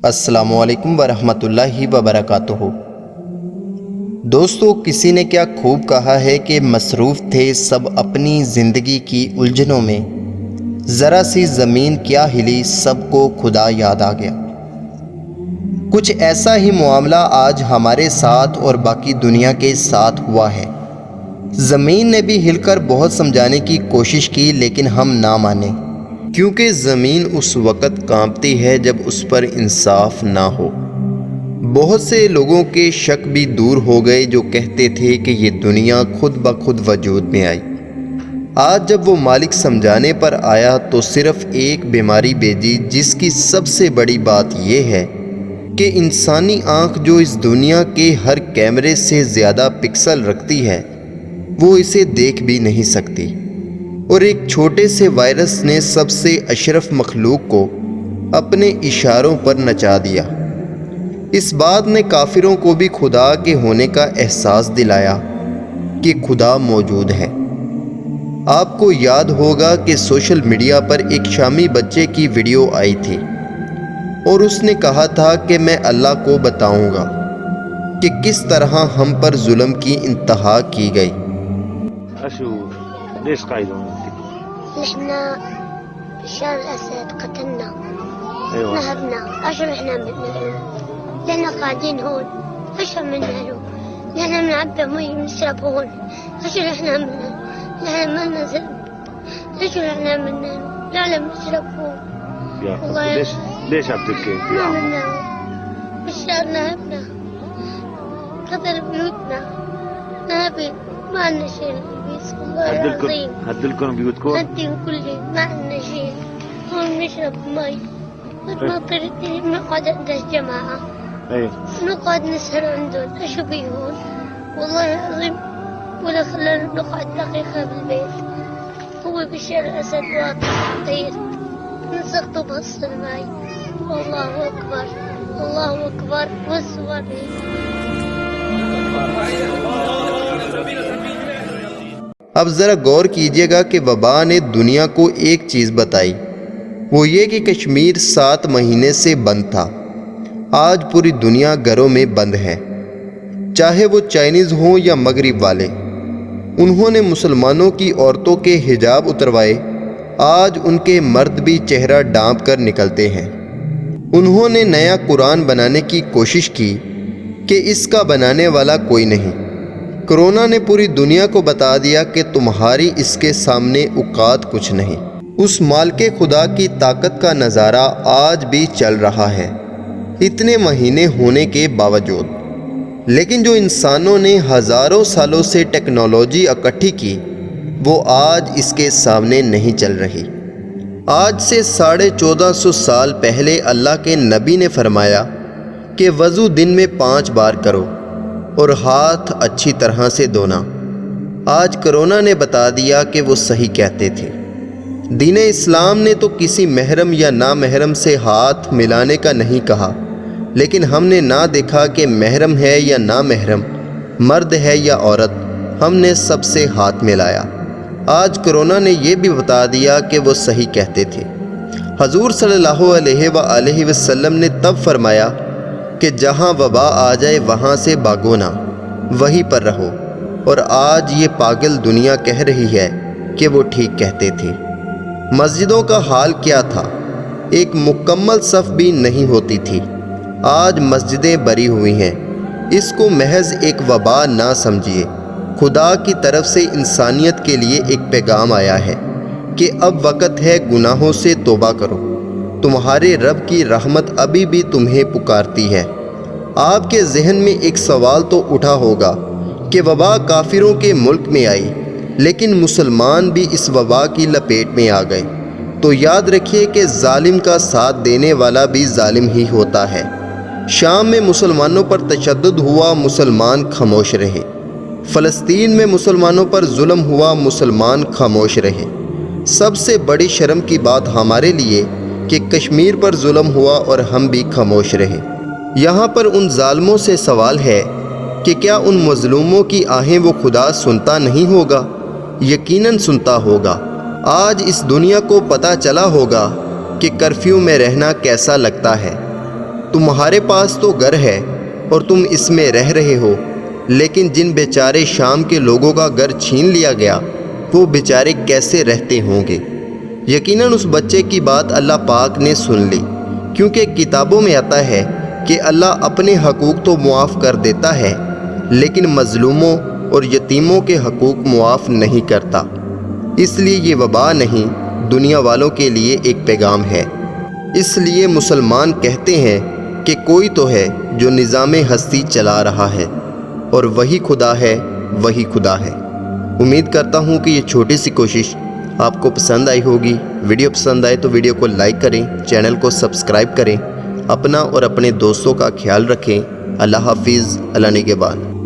السلام علیکم ورحمۃ اللہ وبرکاتہ۔ دوستو، کسی نے کیا خوب کہا ہے کہ مصروف تھے سب اپنی زندگی کی الجھنوں میں، ذرا سی زمین کیا ہلی سب کو خدا یاد آ گیا۔ کچھ ایسا ہی معاملہ آج ہمارے ساتھ اور باقی دنیا کے ساتھ ہوا ہے۔ زمین نے بھی ہل کر بہت سمجھانے کی کوشش کی، لیکن ہم نہ مانیں، کیونکہ زمین اس وقت کانپتی ہے جب اس پر انصاف نہ ہو۔ بہت سے لوگوں کے شک بھی دور ہو گئے جو کہتے تھے کہ یہ دنیا خود بخود وجود میں آئی۔ آج جب وہ مالک سمجھانے پر آیا تو صرف ایک بیماری بھیجی، جس کی سب سے بڑی بات یہ ہے کہ انسانی آنکھ جو اس دنیا کے ہر کیمرے سے زیادہ پکسل رکھتی ہے، وہ اسے دیکھ بھی نہیں سکتی، اور ایک چھوٹے سے وائرس نے سب سے اشرف مخلوق کو اپنے اشاروں پر نچا دیا۔ اس بات نے کافروں کو بھی خدا کے ہونے کا احساس دلایا کہ خدا موجود ہے۔ آپ کو یاد ہوگا کہ سوشل میڈیا پر ایک شامی بچے کی ویڈیو آئی تھی، اور اس نے کہا تھا کہ میں اللہ کو بتاؤں گا کہ کس طرح ہم پر ظلم کی انتہا کی گئی۔ ليش قايدون انت؟ احنا بشار الاسد قتلنا. ايوه نهبنا. اشهر احنا بدنا اليوم لأننا قاعدين هون. اشهر منا اليوم لأننا بنعبي مي بنشرب هون. اشهر احنا منا لأننا ما لنا ذنب. اشهر احنا منا لا بنشرب هون. يا والله ليش عم تبكي انت يا ما عم؟ منا بشار نهبنا قتل بيوتنا. نهبي ما عندنا شيء. والله العظيم هدلكم بيوتكم؟ هدي كل شيء ما عندنا شيء. هون نشرب مي مطرتي نقعد عند الجماعة. ايه نقعد نسهر عندهم. اشو بيهون والله العظيم ولا خلانا نقعد دقيقة بالبيت. هو بشار الأسد واقف طير نسقطه بهالصرماي. الله أكبر الله أكبر والصور. اب ذرا غور کیجئے گا کہ وبا نے دنیا کو ایک چیز بتائی، وہ یہ کہ کشمیر 7 مہینے سے بند تھا۔ آج پوری دنیا گھروں میں بند ہے، چاہے وہ چائنیز ہوں یا مغرب والے۔ انہوں نے مسلمانوں کی عورتوں کے حجاب اتروائے، آج ان کے مرد بھی چہرہ ڈھانپ کر نکلتے ہیں۔ انہوں نے نیا قرآن بنانے کی کوشش کی کہ اس کا بنانے والا کوئی نہیں۔ کرونا نے پوری دنیا کو بتا دیا کہ تمہاری اس کے سامنے اوقات کچھ نہیں۔ اس مالک خدا کی طاقت کا نظارہ آج بھی چل رہا ہے، اتنے مہینے ہونے کے باوجود۔ لیکن جو انسانوں نے ہزاروں سالوں سے ٹیکنالوجی اکٹھی کی، وہ آج اس کے سامنے نہیں چل رہی۔ آج سے 1450 سال پہلے اللہ کے نبی نے فرمایا کہ وضو دن میں 5 بار کرو اور ہاتھ اچھی طرح سے دھونا۔ آج کرونا نے بتا دیا کہ وہ صحیح کہتے تھے۔ دین اسلام نے تو کسی محرم یا نامحرم سے ہاتھ ملانے کا نہیں کہا، لیکن ہم نے نہ دیکھا کہ محرم ہے یا نامحرم، مرد ہے یا عورت، ہم نے سب سے ہاتھ ملایا۔ آج کرونا نے یہ بھی بتا دیا کہ وہ صحیح کہتے تھے۔ حضور صلی اللہ علیہ وآلہ وسلم نے تب فرمایا کہ جہاں وبا آ جائے وہاں سے بھاگو نہ، وہیں پر رہو۔ اور آج یہ پاگل دنیا کہہ رہی ہے کہ وہ ٹھیک کہتے تھے۔ مسجدوں کا حال کیا تھا؟ ایک مکمل صف بھی نہیں ہوتی تھی۔ آج مسجدیں بھری ہوئی ہیں۔ اس کو محض ایک وبا نہ سمجھیے، خدا کی طرف سے انسانیت کے لیے ایک پیغام آیا ہے کہ اب وقت ہے گناہوں سے توبہ کرو، تمہارے رب کی رحمت ابھی بھی تمہیں پکارتی ہے۔ آپ کے ذہن میں ایک سوال تو اٹھا ہوگا کہ وبا کافروں کے ملک میں آئی، لیکن مسلمان بھی اس وبا کی لپیٹ میں آ گئے۔ تو یاد رکھیے کہ ظالم کا ساتھ دینے والا بھی ظالم ہی ہوتا ہے۔ شام میں مسلمانوں پر تشدد ہوا، مسلمان خاموش رہے۔ فلسطین میں مسلمانوں پر ظلم ہوا، مسلمان خاموش رہے۔ سب سے بڑی شرم کی بات ہمارے لیے کہ کشمیر پر ظلم ہوا اور ہم بھی خاموش رہے۔ یہاں پر ان ظالموں سے سوال ہے کہ کیا ان مظلوموں کی آہیں وہ خدا سنتا نہیں ہوگا؟ یقیناً سنتا ہوگا۔ آج اس دنیا کو پتہ چلا ہوگا کہ کرفیو میں رہنا کیسا لگتا ہے۔ تمہارے پاس تو گھر ہے اور تم اس میں رہ رہے ہو، لیکن جن بیچارے شام کے لوگوں کا گھر چھین لیا گیا وہ بیچارے کیسے رہتے ہوں گے۔ یقیناً اس بچے کی بات اللہ پاک نے سن لی، کیونکہ کتابوں میں آتا ہے کہ اللہ اپنے حقوق تو معاف کر دیتا ہے لیکن مظلوموں اور یتیموں کے حقوق معاف نہیں کرتا۔ اس لیے یہ وبا نہیں، دنیا والوں کے لیے ایک پیغام ہے۔ اس لیے مسلمان کہتے ہیں کہ کوئی تو ہے جو نظام ہستی چلا رہا ہے اور وہی خدا ہے، وہی خدا ہے۔ امید کرتا ہوں کہ یہ چھوٹی سی کوشش آپ کو پسند آئی ہوگی۔ ویڈیو پسند آئے تو ویڈیو کو لائک کریں، چینل کو سبسکرائب کریں، اپنا اور اپنے دوستوں کا خیال رکھیں۔ اللہ حافظ، اللہ نگہبان۔